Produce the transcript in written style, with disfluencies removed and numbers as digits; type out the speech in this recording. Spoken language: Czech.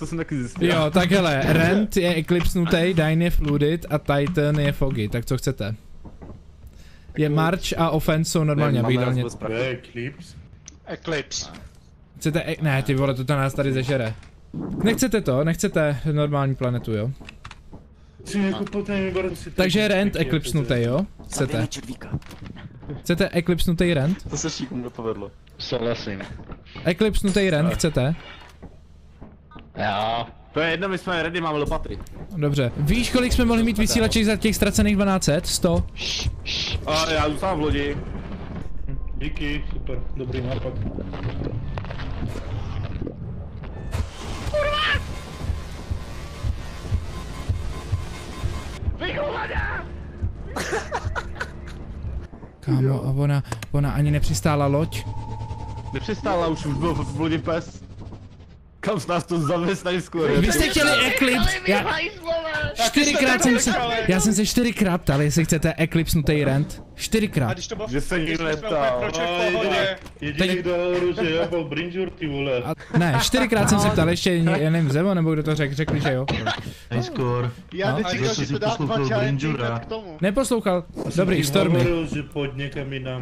to jsem taky zjistil. Jo, tak hele, Rent je eklipsnutý, Dine je Flooded a Titan je Foggy, tak co chcete? Je March a Offense jsou normálně, abych dal něco. Eclipse. Eclipse. Chcete, ne ty vole, to nás tady zežere. Nechcete to, nechcete normální planetu, jo? Takže Rent eklipsnutý, jo? Chcete? Chcete eklipsnutý Rent? To se šíkům nepovedlo. Souhlasím. Eklipsnutý Rent chcete? Jo. To je jedno, my jsme ready, máme lopaty. Dobře. Víš, kolik jsme mohli mít vysílačích za těch ztracených 1200? 100? A já zůstávám v lodi. Díky, super, dobrý nápad. Kámo, a ona ani nepřistála loď? Nepřistála, už byl v lodi pes. Kam z nás to zavez najskôr? Vy jste chtěli Eclipse? Já jsem se 4krát ptal, jestli chcete eklipsnutý Rent. 4krát. A když to bylo Že se nikdo neptal. proček v pohodě. Jediný kdo hovoru, že já byl Brinjur, ty vole. Ne, 4krát jsem se ptal, ještě já nevím, Zemo, nebo kdo to řekli, že jo. Najskôr. Já nečekal, že to dá 2 giant k tomu. Neposlouchal. Dobrý, Stormy. Hovoril, že pojď někam jinam.